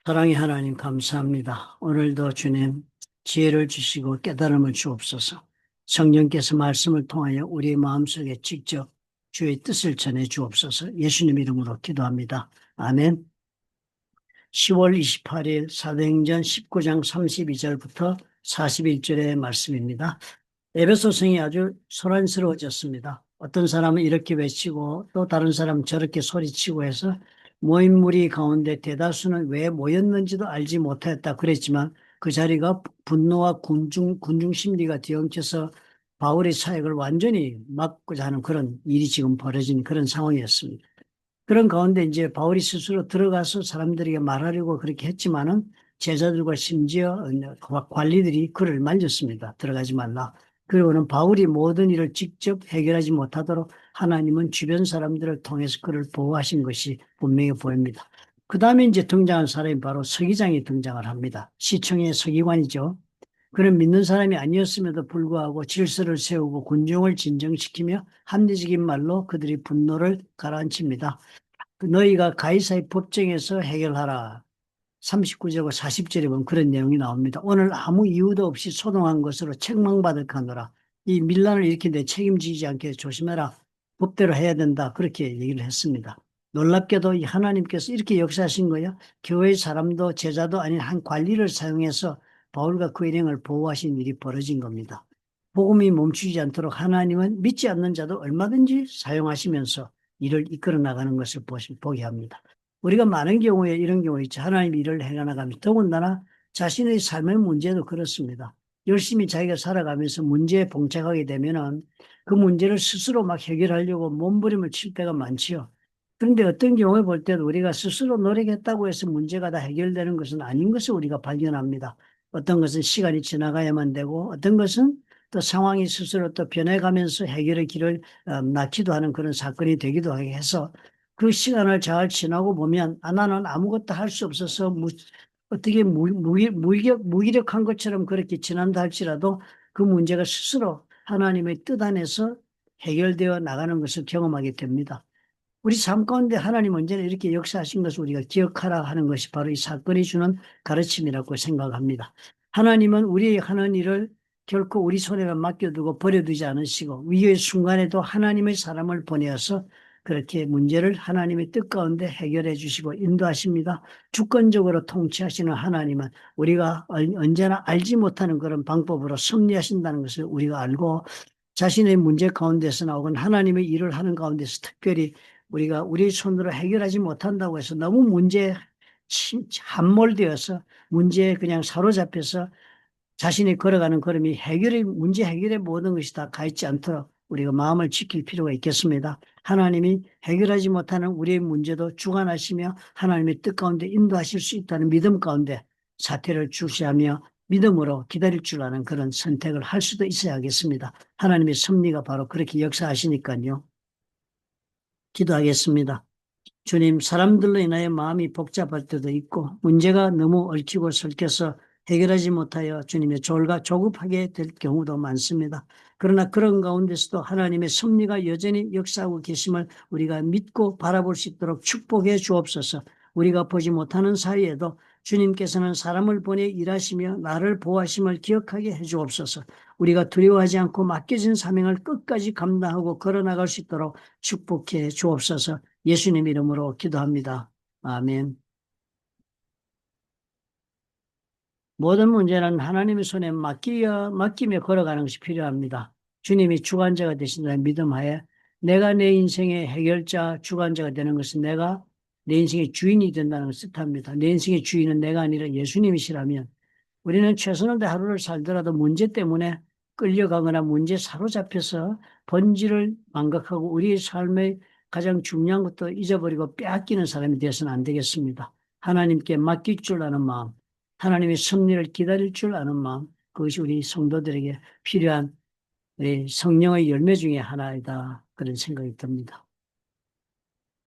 사랑의 하나님 감사합니다. 오늘도 주님 지혜를 주시고 깨달음을 주옵소서. 성령께서 말씀을 통하여 우리의 마음속에 직접 주의 뜻을 전해 주옵소서. 예수님 이름으로 기도합니다. 아멘. 10월 28일 사도행전 19장 32절부터 41절의 말씀입니다. 에베소성이 아주 소란스러워졌습니다. 어떤 사람은 이렇게 외치고 또 다른 사람은 저렇게 소리치고 해서 모인 무리 가운데 대다수는 왜 모였는지도 알지 못했다 그랬지만 그 자리가 분노와 군중 심리가 뒤엉켜서 바울의 사역을 완전히 막고자 하는 그런 일이 지금 벌어진 그런 상황이었습니다. 그런 가운데 이제 바울이 스스로 들어가서 사람들에게 말하려고 그렇게 했지만은 제자들과 심지어 관리들이 그를 말렸습니다. 들어가지 말라. 그리고는 바울이 모든 일을 직접 해결하지 못하도록 하나님은 주변 사람들을 통해서 그를 보호하신 것이 분명히 보입니다. 그 다음에 이제 등장한 사람이 바로 서기장이 등장을 합니다. 시청의 서기관이죠. 그는 믿는 사람이 아니었음에도 불구하고 질서를 세우고 군중을 진정시키며 합리적인 말로 그들이 분노를 가라앉힙니다. 너희가 가이사의 법정에서 해결하라. 39절과 40절에 보면 그런 내용이 나옵니다. 오늘 아무 이유도 없이 소동한 것으로 책망받을 까노라. 이 밀란을 일으키는데 책임지지 않게 조심해라. 법대로 해야 된다. 그렇게 얘기를 했습니다. 놀랍게도 이 하나님께서 이렇게 역사하신 거예요. 교회 사람도 제자도 아닌 한 관리를 사용해서 바울과 그 일행을 보호하신 일이 벌어진 겁니다. 복음이 멈추지 않도록 하나님은 믿지 않는 자도 얼마든지 사용하시면서 일을 이끌어 나가는 것을 보게 합니다. 우리가 많은 경우에 이런 경우 있죠. 하나님이 일을 해나가면서 더군다나 자신의 삶의 문제도 그렇습니다. 열심히 자기가 살아가면서 문제에 봉착하게 되면은 그 문제를 스스로 막 해결하려고 몸부림을 칠 때가 많지요. 그런데 어떤 경우에 볼 때도 우리가 스스로 노력했다고 해서 문제가 다 해결되는 것은 아닌 것을 우리가 발견합니다. 어떤 것은 시간이 지나가야만 되고 어떤 것은 또 상황이 스스로 또 변해가면서 해결의 길을 낳기도 하는 그런 사건이 되기도 하게 해서 그 시간을 잘 지나고 보면 나는 아무것도 할 수 없어서 어떻게 무기력한 것처럼 그렇게 지난다 할지라도 그 문제가 스스로 하나님의 뜻 안에서 해결되어 나가는 것을 경험하게 됩니다. 우리 삶 가운데 하나님 언제나 이렇게 역사하신 것을 우리가 기억하라 하는 것이 바로 이 사건이 주는 가르침이라고 생각합니다. 하나님은 우리의 하는 일을 결코 우리 손에만 맡겨두고 버려두지 않으시고 위기의 순간에도 하나님의 사람을 보내어서 그렇게 문제를 하나님의 뜻 가운데 해결해 주시고 인도하십니다. 주권적으로 통치하시는 하나님은 우리가 언제나 알지 못하는 그런 방법으로 섭리하신다는 것을 우리가 알고 자신의 문제 가운데서나 혹은 하나님의 일을 하는 가운데서 특별히 우리가 우리 손으로 해결하지 못한다고 해서 너무 문제에 함몰되어서 문제에 그냥 사로잡혀서 자신이 걸어가는 걸음이 문제 해결의 모든 것이 다 가 있지 않도록 우리가 마음을 지킬 필요가 있겠습니다. 하나님이 해결하지 못하는 우리의 문제도 주관하시며 하나님의 뜻 가운데 인도하실 수 있다는 믿음 가운데 사태를 주시하며 믿음으로 기다릴 줄 아는 그런 선택을 할 수도 있어야겠습니다. 하나님의 섭리가 바로 그렇게 역사하시니까요. 기도하겠습니다. 주님, 사람들로 인하여 마음이 복잡할 때도 있고 문제가 너무 얽히고 설켜서 해결하지 못하여 주님의 조급하게 될 경우도 많습니다. 그러나 그런 가운데서도 하나님의 섭리가 여전히 역사하고 계심을 우리가 믿고 바라볼 수 있도록 축복해 주옵소서. 우리가 보지 못하는 사이에도 주님께서는 사람을 보내 일하시며 나를 보호하심을 기억하게 해 주옵소서. 우리가 두려워하지 않고 맡겨진 사명을 끝까지 감당하고 걸어나갈 수 있도록 축복해 주옵소서. 예수님 이름으로 기도합니다. 아멘. 모든 문제는 하나님의 손에 맡기며 걸어가는 것이 필요합니다. 주님이 주관자가 되신다는 믿음하에 내가 내 인생의 해결자, 주관자가 되는 것은 내가 내 인생의 주인이 된다는 것을 뜻합니다. 내 인생의 주인은 내가 아니라 예수님이시라면 우리는 최선을 다해 하루를 살더라도 문제 때문에 끌려가거나 문제에 사로잡혀서 본질을 망각하고 우리의 삶의 가장 중요한 것도 잊어버리고 빼앗기는 사람이 되어서는 안 되겠습니다. 하나님께 맡길 줄 아는 마음, 하나님의 섭리를 기다릴 줄 아는 마음, 그것이 우리 성도들에게 필요한 우리 성령의 열매 중에 하나이다. 그런 생각이 듭니다.